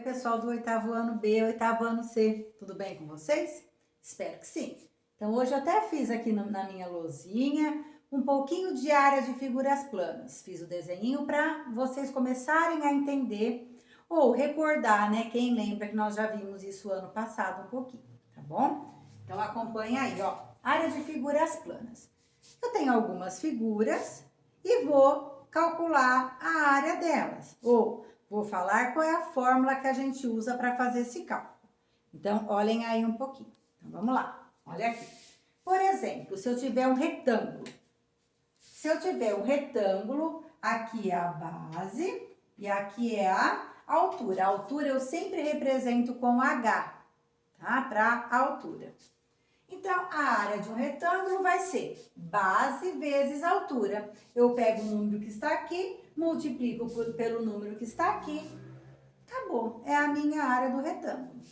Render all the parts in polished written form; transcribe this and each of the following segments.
pessoal do oitavo ano B, oitavo ano C. Tudo bem com vocês? Espero que sim. Então, hoje eu até fiz aqui na minha lousinha um pouquinho de área de figuras planas. Fiz o desenho para vocês começarem a entender ou recordar, né? Quem lembra que nós já vimos isso ano passado um pouquinho, tá bom? Então, acompanha aí, ó. Área de figuras planas. Eu tenho algumas figuras e vou calcular a área delas. Ou vou falar qual é a fórmula que a gente usa para fazer esse cálculo. Então, olhem aí um pouquinho. Então, vamos lá. Olha aqui. Por exemplo, se eu tiver um retângulo. Se eu tiver um retângulo, aqui é a base e aqui é a altura. A altura eu sempre represento com H, tá? Para altura. Então, a área de um retângulo vai ser base vezes altura. Eu pego o número que está aqui, multiplico pelo número que está aqui. Acabou. É a minha área do retângulo.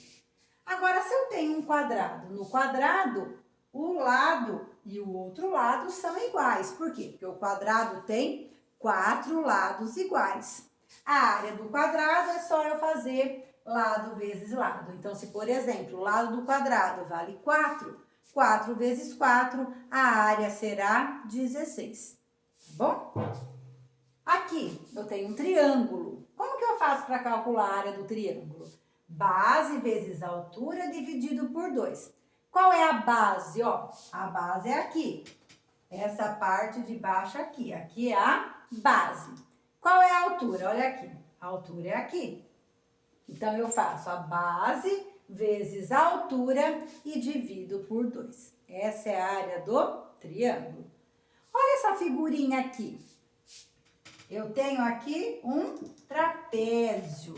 Agora, se eu tenho um quadrado, no quadrado, o lado e o outro lado são iguais. Por quê? Porque o quadrado tem 4 lados iguais. A área do quadrado é só eu fazer lado vezes lado. Então, se, por exemplo, o lado do quadrado vale 4, 4 vezes 4, a área será 16. Tá bom? Aqui, eu tenho um triângulo. Como que eu faço para calcular a área do triângulo? Base vezes altura dividido por 2. Qual é a base? Ó, a base é aqui. Essa parte de baixo aqui. Aqui é a base. Qual é a altura? Olha aqui. A altura é aqui. Então, eu faço a base vezes a altura e divido por 2. Essa é a área do triângulo. Olha essa figurinha aqui. Eu tenho aqui um trapézio.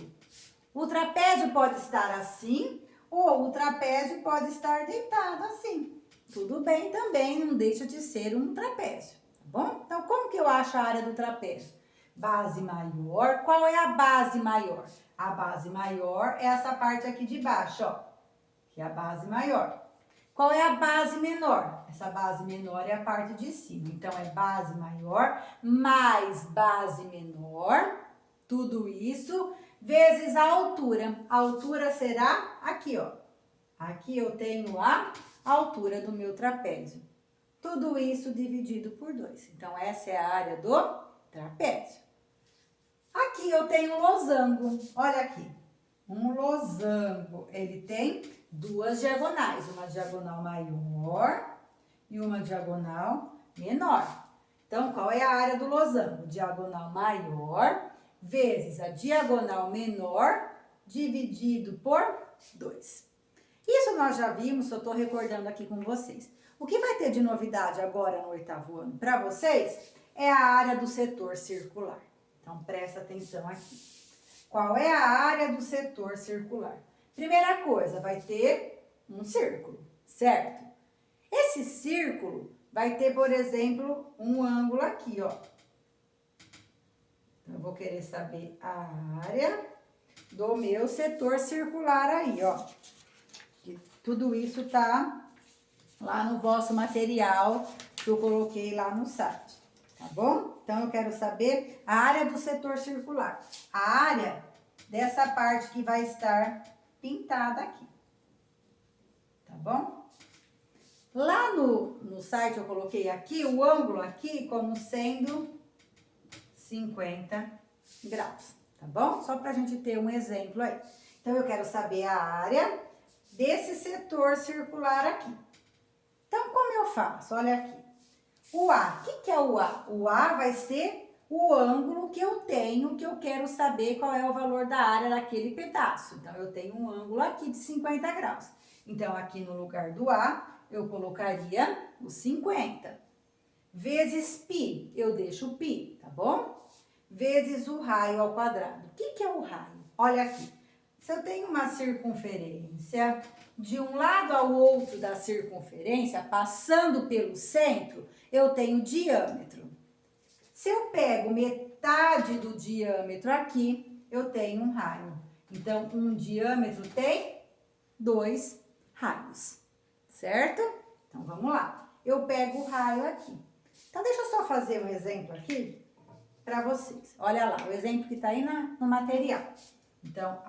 O trapézio pode estar assim ou o trapézio pode estar deitado assim. Tudo bem também, não deixa de ser um trapézio, tá bom? Então, como que eu acho a área do trapézio? Base maior. Qual é a base maior? A base maior é essa parte aqui de baixo, ó, que é a base maior. Qual é a base menor? Essa base menor é a parte de cima. Então, é base maior mais base menor, tudo isso, vezes a altura. A altura será aqui, ó. Aqui eu tenho a altura do meu trapézio. Tudo isso dividido por 2. Então, essa é a área do trapézio. Aqui eu tenho um losango. Olha aqui. Um losango, ele tem 2 diagonais. Uma diagonal maior e uma diagonal menor. Então, qual é a área do losango? Diagonal maior vezes a diagonal menor dividido por 2. Isso nós já vimos, eu estou recordando aqui com vocês. O que vai ter de novidade agora no oitavo ano para vocês é a área do setor circular. Então, presta atenção aqui. Qual é a área do setor circular? Primeira coisa, vai ter um círculo, certo? Esse círculo vai ter, por exemplo, um ângulo aqui, ó. Então, eu vou querer saber a área do meu setor circular aí, ó. Que tudo isso tá lá no vosso material que eu coloquei lá no site, tá bom? Então, eu quero saber a área do setor circular. A área dessa parte que vai estar pintada aqui, tá bom? Lá no site eu coloquei aqui o ângulo aqui como sendo 50 graus, tá bom? Só pra gente ter um exemplo aí. Então, eu quero saber a área desse setor circular aqui. Então, como eu faço? Olha aqui. O A, o que é o A? O A vai ser o ângulo que eu tenho, que eu quero saber qual é o valor da área daquele pedaço. Então, eu tenho um ângulo aqui de 50 graus. Então, aqui no lugar do A, eu colocaria o 50. Vezes π, eu deixo o π, tá bom? Vezes o raio ao quadrado. O que é o raio? Olha aqui. Se eu tenho uma circunferência, de um lado ao outro da circunferência, passando pelo centro, eu tenho diâmetro. Se eu pego metade do diâmetro aqui, eu tenho um raio. Então, um diâmetro tem 2 raios, certo? Então, vamos lá. Eu pego o raio aqui. Então, deixa eu só fazer um exemplo aqui para vocês. Olha lá, o exemplo que está aí no material. Então,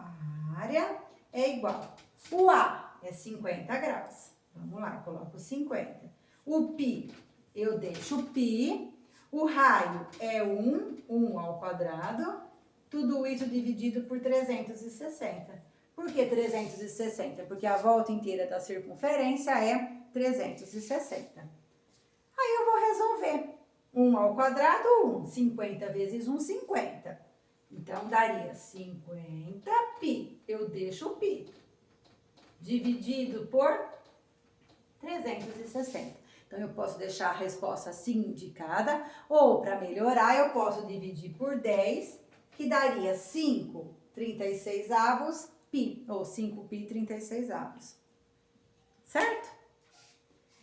área é igual. O A é 50 graus. Vamos lá, coloco 50. O π, eu deixo π. O raio é 1 ao quadrado. Tudo isso dividido por 360. Por que 360? Porque a volta inteira da circunferência é 360. Aí eu vou resolver. 1 ao quadrado, 1. 50 vezes 1, 50. Então, daria 50π. Eu deixo o π. Dividido por 360. Então, eu posso deixar a resposta assim indicada. Ou, para melhorar, eu posso dividir por 10, que daria 5 36avos π. Ou 5π 36avos. Certo?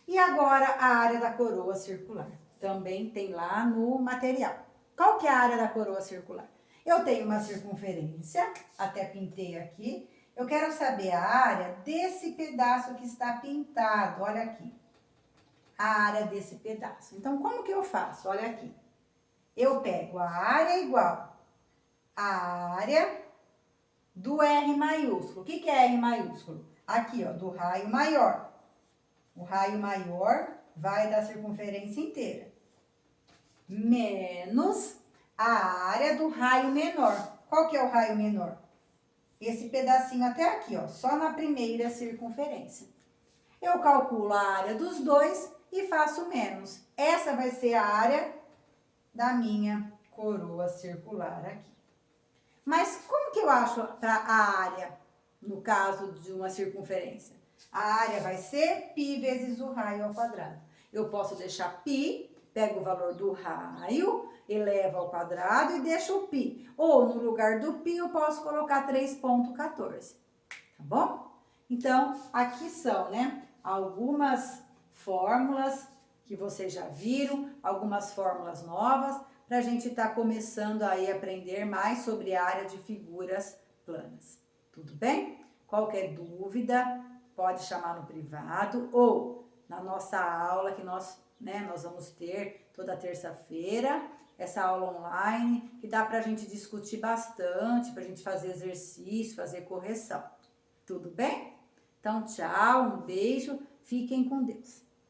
E agora, a área da coroa circular. Também tem lá no material. Qual que é a área da coroa circular? Eu tenho uma circunferência, até pintei aqui. Eu quero saber a área desse pedaço que está pintado. Olha aqui. A área desse pedaço. Então, como que eu faço? Olha aqui. Eu pego a área igual a área do R maiúsculo. O que que é R maiúsculo? Aqui, ó, do raio maior. O raio maior vai da circunferência inteira. Menos a área do raio menor. Qual que é o raio menor? Esse pedacinho até aqui, ó, só na primeira circunferência. Eu calculo a área dos dois e faço menos. Essa vai ser a área da minha coroa circular aqui. Mas como que eu acho a área, no caso de uma circunferência? A área vai ser π vezes o raio ao quadrado. Eu posso deixar π, pego o valor do raio, elevo ao quadrado e deixo o π. Ou no lugar do π eu posso colocar 3,14. Tá bom? Então, aqui são, né, algumas fórmulas que vocês já viram, algumas fórmulas novas, para a gente estar começando aí a aprender mais sobre a área de figuras planas. Tudo bem? Qualquer dúvida, pode chamar no privado ou na nossa aula que nós vamos ter toda terça-feira, essa aula online, que dá para a gente discutir bastante, para a gente fazer exercício, fazer correção. Tudo bem? Então, tchau, um beijo, fiquem com Deus.